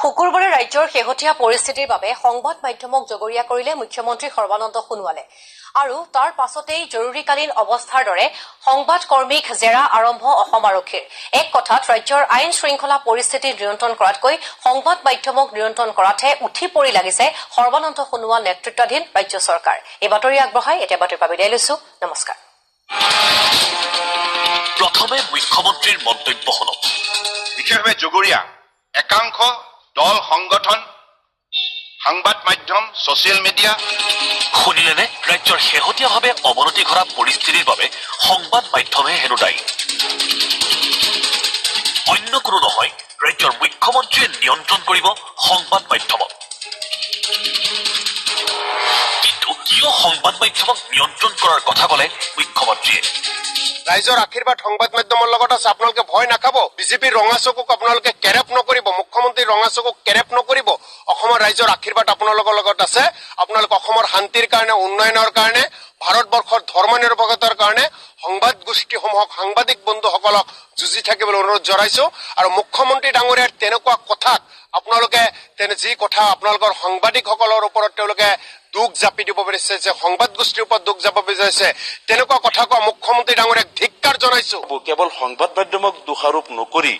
শুকুৰবাৰে ৰাজ্যৰ শেহতীয়া পৰিস্থিতিৰ বাবে সংবাদ মাধ্যমক জগৰীয়া কৰিলে মুখ্যমন্ত্ৰী সৰ্বানন্দ সোণোৱালে আৰু তাৰ পাছতেই জৰুৰীকালীন অৱস্থাৰ দৰে সংবাদ কৰ্মীক জেৰা আৰম্ভ অসম আৰক্ষীৰ। এক কথাত ৰাজ্যৰ আইন শৃংখলা পৰিস্থিতি নিয়ন্ত্ৰণ কৰাতকৈ সংবাদ মাধ্যমক নিয়ন্ত্ৰণ কৰাতহে উঠি পৰি লাগিছে সৰ্বানন্দ সোণোৱাল নেতৃত্বাধীন ৰাজ্য চৰকাৰ। এই বাতৰি আগবঢ়াই এতিয়া বাতৰিৰ পৰা বিদায় লৈছো। নমস্কাৰ। প্ৰথমে মুখ্যমন্ত্ৰীৰ মন্তব্য শুনক। বিশেষভাৱে জগৰীয়া একাংশ দল সংগঠন সংবাদ মাধ্যম ছচিয়েল মিডিয়া শুনিলেনে? ৰাজ্যৰ শেহতীয়াভাৱে অৱনতি ঘটা পৰিস্থিতিৰ বাবে সংবাদ মাধ্যমে হেনো দায়ী। অন্য কোনো নহয়, ৰাজ্যৰ মুখ্যমন্ত্ৰীয়ে নিয়ন্ত্ৰণ কৰিব সংবাদ মাধ্যমক। কিন্তু কিয় সংবাদ মাধ্যমক নিয়ন্ত্ৰণ কৰাৰ কথা ক'লে মুখ্যমন্ত্ৰীয়ে? ৰাইজৰ আশীৰ্বাদ সংবাদ মাধ্যমৰ লগত আছে। আপোনালোকে ভয় নাখাব। বিজেপিৰ ৰঙা চকুক আপোনালোকে কেৰেপ নকৰিব, মুখ্যমন্ত্ৰীৰ ৰঙা চকুক কেৰেপ নকৰিব। অসমৰ ৰাইজৰ আশীৰ্বাদ আপোনালোকৰ লগত আছে। আপোনালোকে অসমৰ শান্তিৰ কাৰণে, উন্নয়নৰ কাৰণে, ভাৰতবৰ্ষৰ ধৰ্ম নিৰপেক্ষতাৰ কাৰণে সংবাদ গোষ্ঠীসমূহক, সাংবাদিক বন্ধুসকলক যুঁজি থাকিবলৈ অনুৰোধ জনাইছো। আৰু মুখ্যমন্ত্ৰী ডাঙৰীয়াৰ তেনেকুৱা কথাক আপোনালোকে যি কথা আপোনালোকৰ সাংবাদিকসকলৰ ওপৰত তেওঁলোকে দুখ জাপি দিব বিচাৰিছে, সংবাদ গোষ্ঠীৰ ওপৰত দুখ জাপিব বিচাৰিছে, তেনেকুৱা কথা কোৱা মুখ্যমন্ত্ৰী ডাঙৰীয়াক ধিক্কাৰ জনাইছো। কেৱল সংবাদ মাধ্যমক দোষাৰোপ নকৰি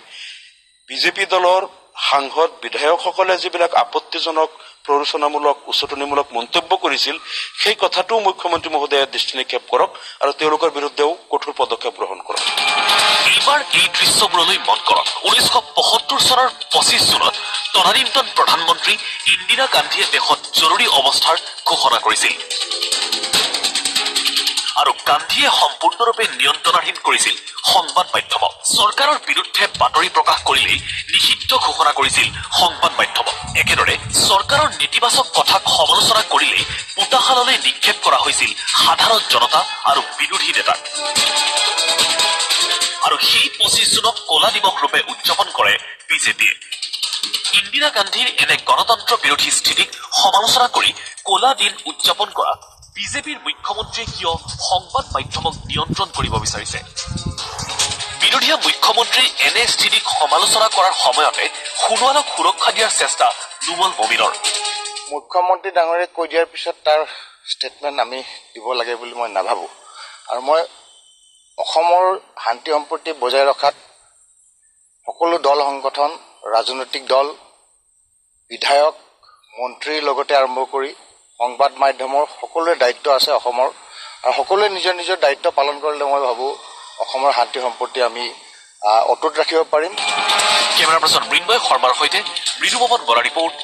বিজেপি দলৰ সাংসদ বিধায়কসকলে যিবিলাক আপত্তিজনক প্ৰৰোচনামূলক উচতনিমূলক মন্তব্য কৰিছিল, সেই কথাটো মুখ্যমন্ত্ৰী মহোদয়ে দৃষ্টি নিক্ষেপ কৰক আৰু তেওঁলোকৰ বিৰুদ্ধেও কঠোৰ পদক্ষেপ গ্ৰহণ কৰক। এইবাৰ এই দৃশ্যবোৰলৈ মন কৰক। 1975 চনৰ 25 জুনত তদানীন্তন প্ৰধানমন্ত্ৰী ইন্দিৰা গান্ধীয়ে দেশত জৰুৰী অৱস্থাৰ ঘোষণা কৰিছিল আৰু গান্ধীয়ে সম্পূৰ্ণৰূপে নিয়ন্ত্ৰণাধীন কৰিছিল সংবাদ মাধ্যমক। চৰকাৰৰ বিৰুদ্ধে বাতৰি প্ৰকাশ কৰিলেই নিষিদ্ধ ঘোষণা কৰিছিল সংবাদ মাধ্যমক। একেদৰে চৰকাৰৰ নেতিবাচক কথাক সমালোচনা কৰিলেই পোতাশাললৈ নিক্ষেপ কৰা হৈছিল সাধাৰণ জনতা আৰু বিৰোধী নেতাক। আৰু সেই 25 জুনক কলা দিৱস ৰূপে উদযাপন কৰে বিজেপিয়ে। ইন্দিৰা গান্ধীৰ এনে গণতন্ত্ৰ বিৰোধী স্থিতিক সমালোচনা কৰি কলা দিন উদযাপন কৰা বিজেপিৰ মুখ্যমন্ত্ৰীয়ে কিয় সংবাদ মাধ্যমক নিয়ন্ত্ৰণ কৰিব বিচাৰিছে? বিৰোধীয়া মুখ্যমন্ত্ৰীৰ এনে স্থিতিক সমালোচনা কৰাৰ সময়তে সোণোৱালক সুৰক্ষা দিয়াৰ চেষ্টা নুমল মমিনৰ। মুখ্যমন্ত্ৰী ডাঙৰীয়াক কৈ দিয়াৰ পিছত তাৰ ষ্টেটমেণ্ট আমি দিব লাগে বুলি মই নাভাবোঁ। আৰু মই অসমৰ শান্তি সম্প্ৰীতি বজাই ৰখাত সকলো দল সংগঠন, ৰাজনৈতিক দল, বিধায়ক, মন্ত্ৰীৰ লগতে আৰম্ভ কৰি সংবাদ মাধ্যমৰ সকলোৰে দায়িত্ব আছে অসমৰ। আৰু সকলোৱে নিজৰ নিজৰ দায়িত্ব পালন কৰিলে মই ভাবোঁ অসমৰ শান্তি সম্প্ৰীতি আমি অটুট ৰাখিব পাৰিম। কেমেৰা পাৰ্চন মৃন্ময় শৰ্মাৰ সৈতে মৃদু পৱন বৰা ৰিপৰ্ট।